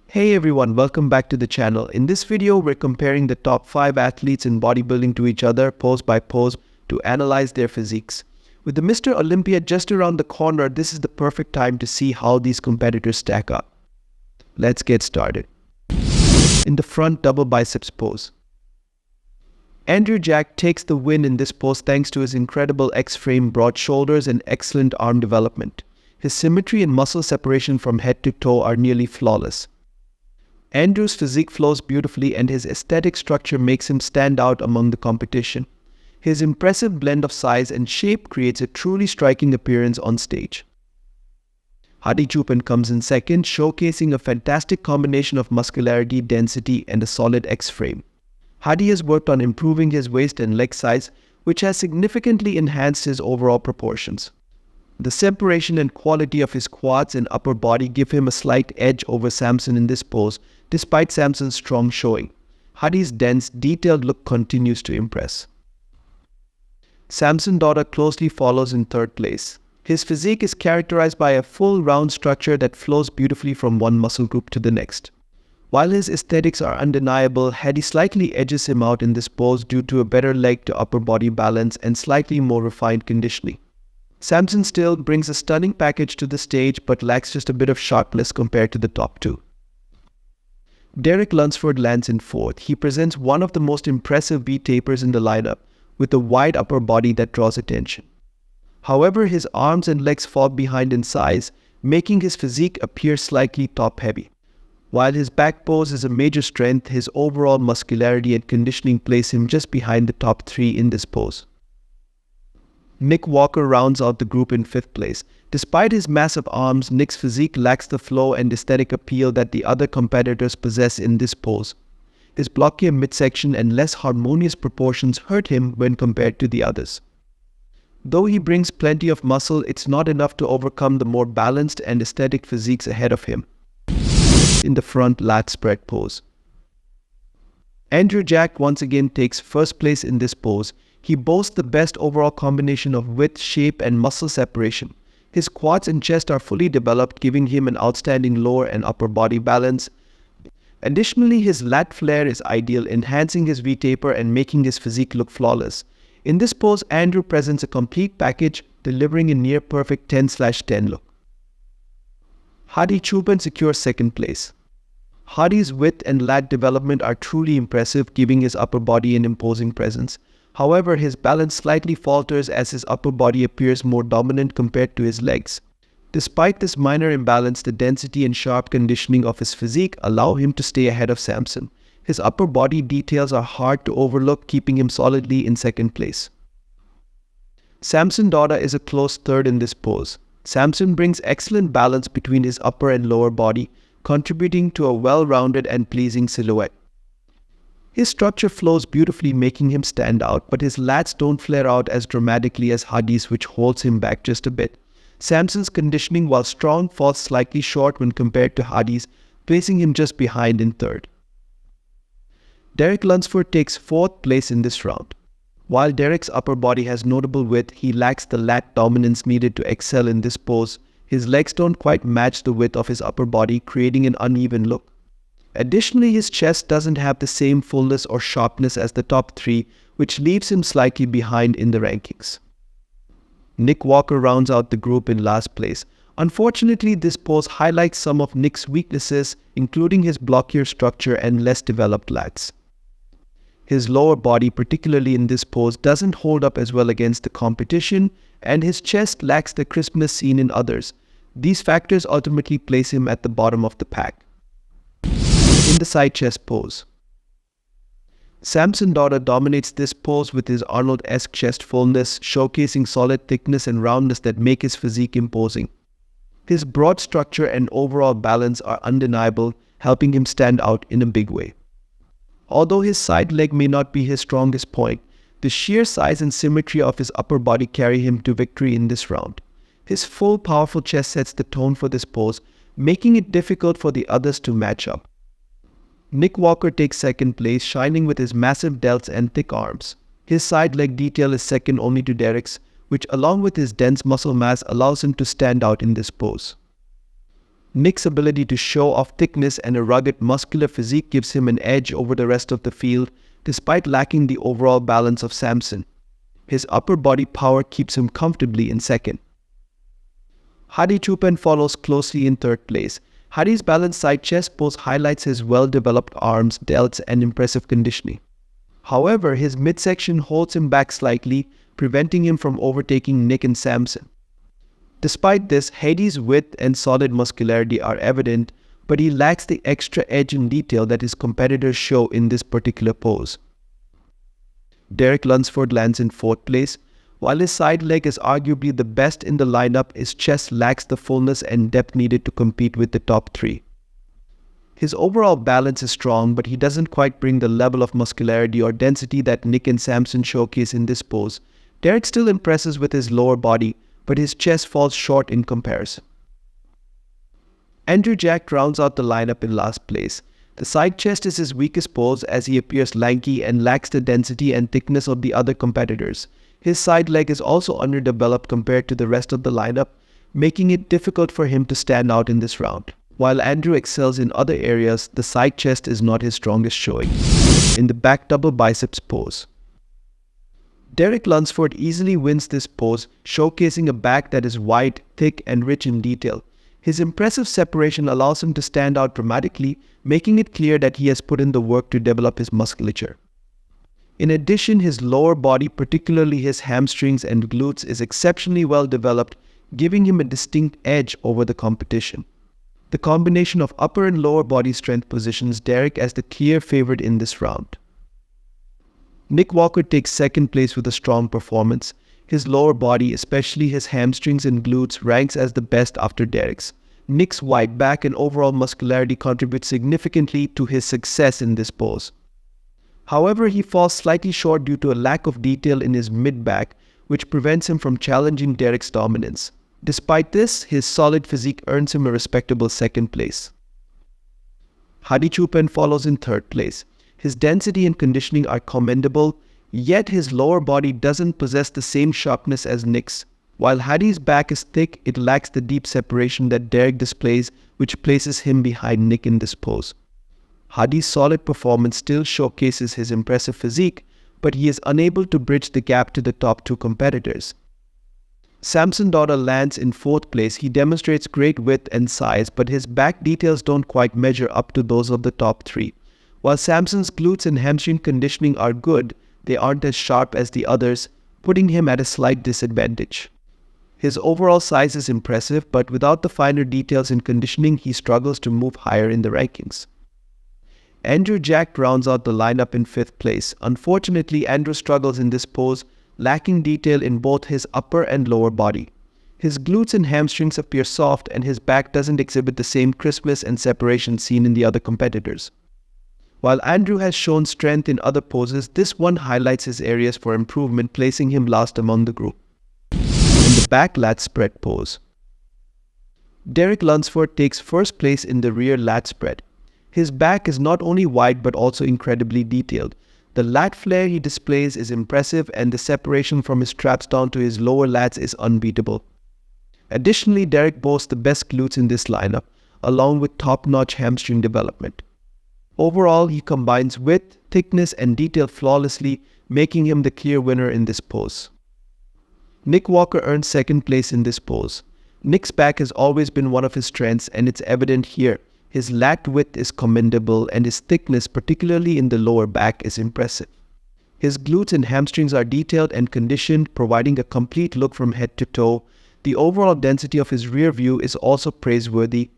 Hey everyone, welcome back to the channel. In this video, we're comparing the top 5 athletes in bodybuilding to each other, pose by pose, to analyze their physiques. With the Mr. Olympia just around the corner, this is the perfect time to see how these competitors stack up. Let's get started. In the front double biceps pose, Andrew Jack takes the win in this pose thanks to his incredible X-frame, broad shoulders, and excellent arm development. His symmetry and muscle separation from head to toe are nearly flawless. Andrew's physique flows beautifully and his aesthetic structure makes him stand out among the competition. His impressive blend of size and shape creates a truly striking appearance on stage. Hadi Choopan comes in second, showcasing a fantastic combination of muscularity, density, and a solid X-frame. Hadi has worked on improving his waist and leg size, which has significantly enhanced his overall proportions. The separation and quality of his quads and upper body give him a slight edge over Samson in this pose, despite Samson's strong showing. Hadi's dense, detailed look continues to impress. Samson Dauda closely follows in third place. His physique is characterized by a full round structure that flows beautifully from one muscle group to the next. While his aesthetics are undeniable, Hadi slightly edges him out in this pose due to a better leg to upper body balance and slightly more refined conditioning. Samson still brings a stunning package to the stage but lacks just a bit of sharpness compared to the top two. Lunsford lands in fourth. He presents one of the most impressive V-tapers in the lineup, with a wide upper body that draws attention. However, his arms and legs fall behind in size, making his physique appear slightly top-heavy. While his back pose is a major strength, his overall muscularity and conditioning place him just behind the top 3 in this pose. Nick Walker rounds out the group in 5th place. Despite his massive arms, Nick's physique lacks the flow and aesthetic appeal that the other competitors possess in this pose. His blockier midsection and less harmonious proportions hurt him when compared to the others. Though he brings plenty of muscle, it's not enough to overcome the more balanced and aesthetic physiques ahead of him. In the front lat spread pose, Andrew Jack once again takes first place in this pose. He boasts the best overall combination of width, shape, and muscle separation. His quads and chest are fully developed, giving him an outstanding lower and upper body balance. Additionally, his lat flare is ideal, enhancing his V-taper and making his physique look flawless. In this pose, Andrew presents a complete package, delivering a near-perfect 10/10 look. Hadi Choopan secures second place. Hadi's width and lat development are truly impressive, giving his upper body an imposing presence. However, his balance slightly falters as his upper body appears more dominant compared to his legs. Despite this minor imbalance, the density and sharp conditioning of his physique allow him to stay ahead of Samson. His upper body details are hard to overlook, keeping him solidly in second place. Samson Dauda is a close third in this pose. Samson brings excellent balance between his upper and lower body, contributing to a well-rounded and pleasing silhouette. His structure flows beautifully, making him stand out, but his lats don't flare out as dramatically as Hadi's, which holds him back just a bit. Samson's conditioning, while strong, falls slightly short when compared to Hadi's, placing him just behind in third. Lunsford takes fourth place in this round. While Derek's upper body has notable width, he lacks the lat dominance needed to excel in this pose. His legs don't quite match the width of his upper body, creating an uneven look. Additionally, his chest doesn't have the same fullness or sharpness as the top 3, which leaves him slightly behind in the rankings. Nick Walker rounds out the group in last place. Unfortunately, this pose highlights some of Nick's weaknesses, including his blockier structure and less developed lats. His lower body, particularly in this pose, doesn't hold up as well against the competition, and his chest lacks the crispness seen in others. These factors ultimately place him at the bottom of the pack. In the side chest pose, Samson Dauda dominates this pose with his Arnold-esque chest fullness, showcasing solid thickness and roundness that make his physique imposing. His broad structure and overall balance are undeniable, helping him stand out in a big way. Although his side leg may not be his strongest point, the sheer size and symmetry of his upper body carry him to victory in this round. His full, powerful chest sets the tone for this pose, making it difficult for the others to match up. Nick Walker takes second place, shining with his massive delts and thick arms. His side leg detail is second only to Derek's, which along with his dense muscle mass allows him to stand out in this pose. Nick's ability to show off thickness and a rugged muscular physique gives him an edge over the rest of the field, despite lacking the overall balance of Samson. His upper body power keeps him comfortably in second. Hadi Choopan follows closely in third place. Hadi's balanced side chest pose highlights his well-developed arms, delts, and impressive conditioning. However, his midsection holds him back slightly, preventing him from overtaking Nick and Samson. Despite this, Hadi's width and solid muscularity are evident, but he lacks the extra edge and detail that his competitors show in this particular pose. Derek Lunsford lands in fourth place. While his side leg is arguably the best in the lineup, his chest lacks the fullness and depth needed to compete with the top three. His overall balance is strong, but he doesn't quite bring the level of muscularity or density that Nick and Samson showcase in this pose. Derek still impresses with his lower body, but his chest falls short in comparison. Andrew Jack rounds out the lineup in last place. The side chest is his weakest pose as he appears lanky and lacks the density and thickness of the other competitors. His side leg is also underdeveloped compared to the rest of the lineup, making it difficult for him to stand out in this round. While Andrew excels in other areas, the side chest is not his strongest showing. In the back double biceps pose, Derek Lunsford easily wins this pose, showcasing a back that is wide, thick, and rich in detail. His impressive separation allows him to stand out dramatically, making it clear that he has put in the work to develop his musculature. In addition, his lower body, particularly his hamstrings and glutes, is exceptionally well developed, giving him a distinct edge over the competition. The combination of upper and lower body strength positions Derek as the clear favorite in this round. Nick Walker takes second place with a strong performance. His lower body, especially his hamstrings and glutes, ranks as the best after Derek's. Nick's wide back and overall muscularity contribute significantly to his success in this pose. However, he falls slightly short due to a lack of detail in his mid-back, which prevents him from challenging Derek's dominance. Despite this, his solid physique earns him a respectable second place. Hadi Choopan follows in third place. His density and conditioning are commendable, yet his lower body doesn't possess the same sharpness as Nick's. While Hadi's back is thick, it lacks the deep separation that Derek displays, which places him behind Nick in this pose. Hadi's solid performance still showcases his impressive physique, but he is unable to bridge the gap to the top two competitors. Samson Dauda lands in fourth place. He demonstrates great width and size, but his back details don't quite measure up to those of the top three. While Samson's glutes and hamstring conditioning are good, they aren't as sharp as the others, putting him at a slight disadvantage. His overall size is impressive, but without the finer details in conditioning, he struggles to move higher in the rankings. Andrew Jack rounds out the lineup in fifth place. Unfortunately, Andrew struggles in this pose, lacking detail in both his upper and lower body. His glutes and hamstrings appear soft, and his back doesn't exhibit the same crispness and separation seen in the other competitors. While Andrew has shown strength in other poses, this one highlights his areas for improvement, placing him last among the group. In the back lat spread pose, Derek Lunsford takes first place in the rear lat spread. His back is not only wide but also incredibly detailed. The lat flare he displays is impressive, and the separation from his traps down to his lower lats is unbeatable. Additionally, Derek boasts the best glutes in this lineup, along with top-notch hamstring development. Overall, he combines width, thickness, and detail flawlessly, making him the clear winner in this pose. Nick Walker earns second place in this pose. Nick's back has always been one of his strengths, and it's evident here. His lat width is commendable, and his thickness, particularly in the lower back, is impressive. His glutes and hamstrings are detailed and conditioned, providing a complete look from head to toe. The overall density of his rear view is also praiseworthy.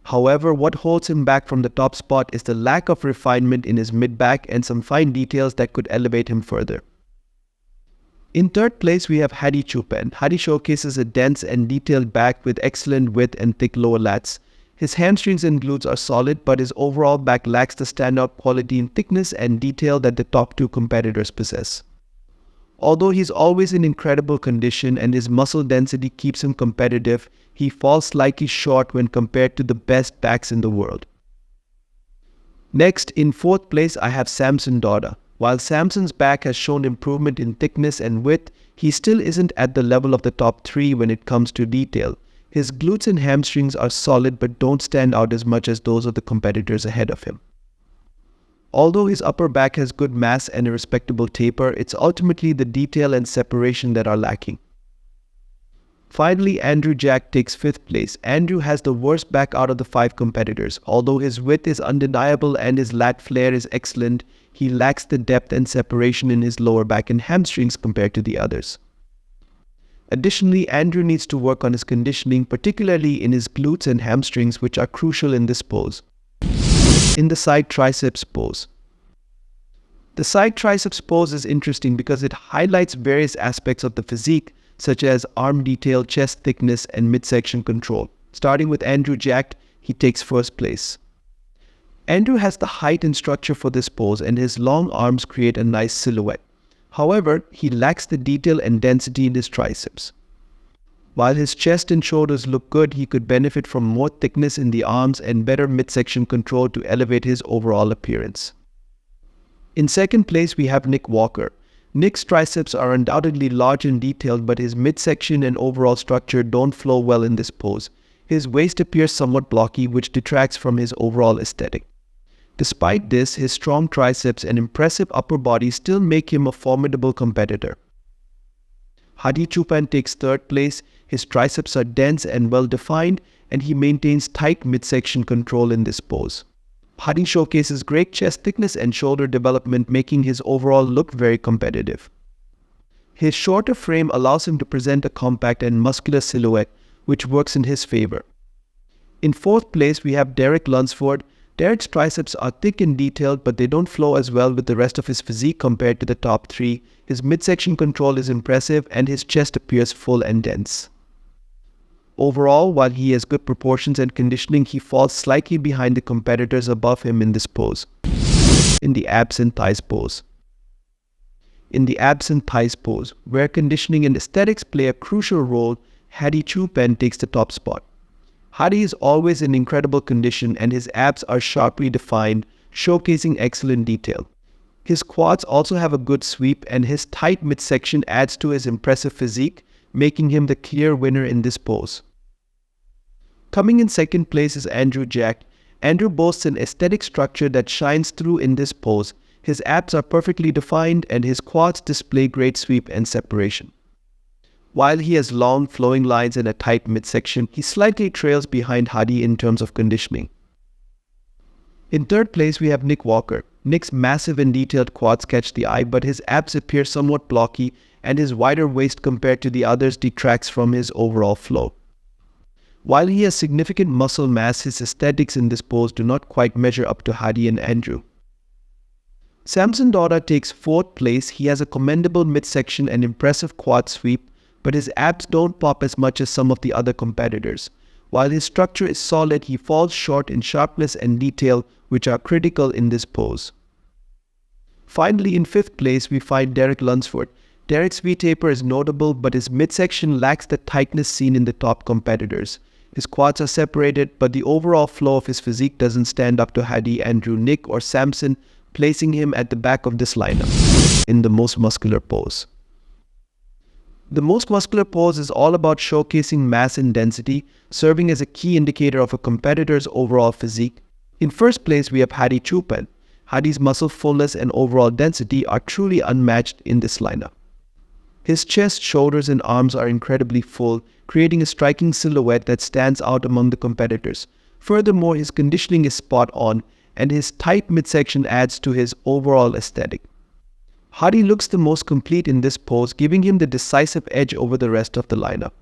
However, what holds him back from the top spot is the lack of refinement in his mid-back and some fine details that could elevate him further. In third place, we have Hadi Choopan. Hadi showcases a dense and detailed back with excellent width and thick lower lats. His hamstrings and glutes are solid, but his overall back lacks the standout quality in thickness and detail that the top two competitors possess. Although he's always in incredible condition and his muscle density keeps him competitive, he falls slightly short when compared to the best backs in the world. Next, in fourth place, I have Samson Dauda. While Samson's back has shown improvement in thickness and width, he still isn't at the level of the top three when it comes to detail. His glutes and hamstrings are solid but don't stand out as much as those of the competitors ahead of him. Although his upper back has good mass and a respectable taper, it's ultimately the detail and separation that are lacking. Finally, Andrew Jack takes 5th place. Andrew has the worst back out of the 5 competitors. Although his width is undeniable and his lat flare is excellent, he lacks the depth and separation in his lower back and hamstrings compared to the others. Additionally, Andrew needs to work on his conditioning, particularly in his glutes and hamstrings, which are crucial in this pose. In the side triceps pose. The side triceps pose is interesting because it highlights various aspects of the physique, such as arm detail, chest thickness, and midsection control. Starting with Andrew Jack, he takes 1st place. Andrew has the height and structure for this pose, and his long arms create a nice silhouette. However, he lacks the detail and density in his triceps. While his chest and shoulders look good, he could benefit from more thickness in the arms and better midsection control to elevate his overall appearance. In 2nd place, we have Nick Walker. Nick's triceps are undoubtedly large and detailed, but his midsection and overall structure don't flow well in this pose. His waist appears somewhat blocky, which detracts from his overall aesthetic. Despite this, his strong triceps and impressive upper body still make him a formidable competitor. Hadi Choopan takes 3rd place. His triceps are dense and well defined, and he maintains tight midsection control in this pose. Hadi showcases great chest thickness and shoulder development, making his overall look very competitive. His shorter frame allows him to present a compact and muscular silhouette, which works in his favor. In 4th place, we have Derek Lunsford. Derek's triceps are thick and detailed, but they don't flow as well with the rest of his physique compared to the top 3. His midsection control is impressive, and his chest appears full and dense. Overall, while he has good proportions and conditioning, he falls slightly behind the competitors above him in this pose. In the abs and thighs pose. In the abs and thighs pose, where conditioning and aesthetics play a crucial role, Hadi Choopan takes the top spot. Hadi is always in incredible condition, and his abs are sharply defined, showcasing excellent detail. His quads also have a good sweep, and his tight midsection adds to his impressive physique, making him the clear winner in this pose. Coming in 2nd place is Andrew Jack. Andrew boasts an aesthetic structure that shines through in this pose. His abs are perfectly defined, and his quads display great sweep and separation. While he has long, flowing lines and a tight midsection, he slightly trails behind Hadi in terms of conditioning. In 3rd place, we have Nick Walker. Nick's massive and detailed quads catch the eye, but his abs appear somewhat blocky, and his wider waist compared to the others detracts from his overall flow. While he has significant muscle mass, his aesthetics in this pose do not quite measure up to Hadi and Andrew. Samson Dauda takes 4th place. He has a commendable midsection and impressive quad sweep, but his abs don't pop as much as some of the other competitors. While his structure is solid, he falls short in sharpness and detail, which are critical in this pose. Finally, in 5th place, we find Derek Lunsford. Derek's V-taper is notable, but his midsection lacks the tightness seen in the top competitors. His quads are separated, but the overall flow of his physique doesn't stand up to Hadi, Andrew, Nick, or Samson, placing him at the back of this lineup. In the most muscular pose. The most muscular pose is all about showcasing mass and density, serving as a key indicator of a competitor's overall physique. In 1st place, we have Hadi Choopan. Hadi's muscle fullness and overall density are truly unmatched in this lineup. His chest, shoulders, and arms are incredibly full, creating a striking silhouette that stands out among the competitors. Furthermore, his conditioning is spot on, and his tight midsection adds to his overall aesthetic. Hadi looks the most complete in this pose, giving him the decisive edge over the rest of the lineup.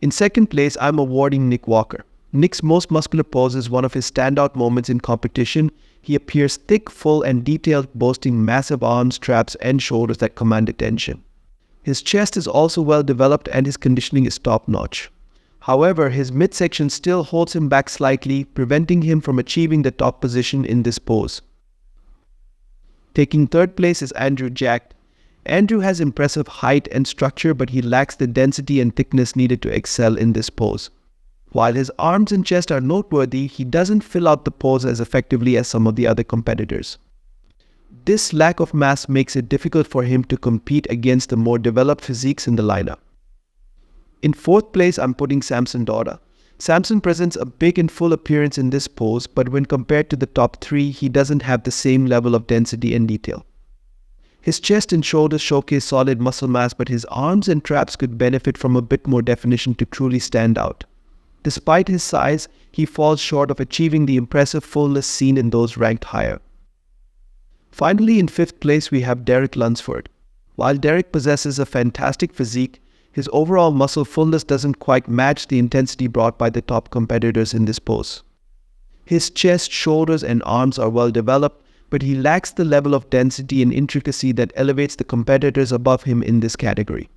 In 2nd place, I'm awarding Nick Walker. Nick's most muscular pose is one of his standout moments in competition. He appears thick, full, and detailed, boasting massive arms, traps, and shoulders that command attention. His chest is also well developed, and his conditioning is top-notch. However, his midsection still holds him back slightly, preventing him from achieving the top position in this pose. Taking 3rd place is Andrew Jack. Andrew has impressive height and structure, but he lacks the density and thickness needed to excel in this pose. While his arms and chest are noteworthy, he doesn't fill out the pose as effectively as some of the other competitors. This lack of mass makes it difficult for him to compete against the more developed physiques in the lineup. In fourth place, I'm putting Samson Dauda. Samson presents a big and full appearance in this pose, but when compared to the top three, he doesn't have the same level of density and detail. His chest and shoulders showcase solid muscle mass, but his arms and traps could benefit from a bit more definition to truly stand out. Despite his size, he falls short of achieving the impressive fullness seen in those ranked higher. Finally, in fifth place, we have Derek Lunsford. While Derek possesses a fantastic physique, his overall muscle fullness doesn't quite match the intensity brought by the top competitors in this pose. His chest, shoulders, and arms are well developed, but he lacks the level of density and intricacy that elevates the competitors above him in this category.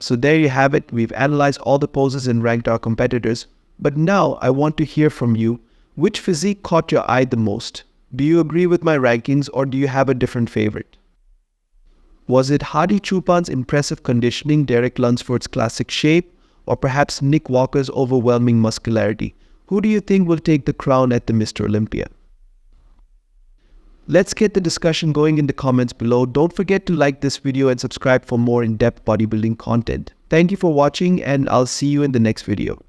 So there you have it. We've analyzed all the poses and ranked our competitors. But now I want to hear from you. Which physique caught your eye the most? Do you agree with my rankings, or do you have a different favorite? Was it Hadi Choopan's impressive conditioning, Derek Lunsford's classic shape, or perhaps Nick Walker's overwhelming muscularity? Who do you think will take the crown at the Mr. Olympia? Let's get the discussion going in the comments below. Don't forget to like this video and subscribe for more in-depth bodybuilding content. Thank you for watching, and I'll see you in the next video.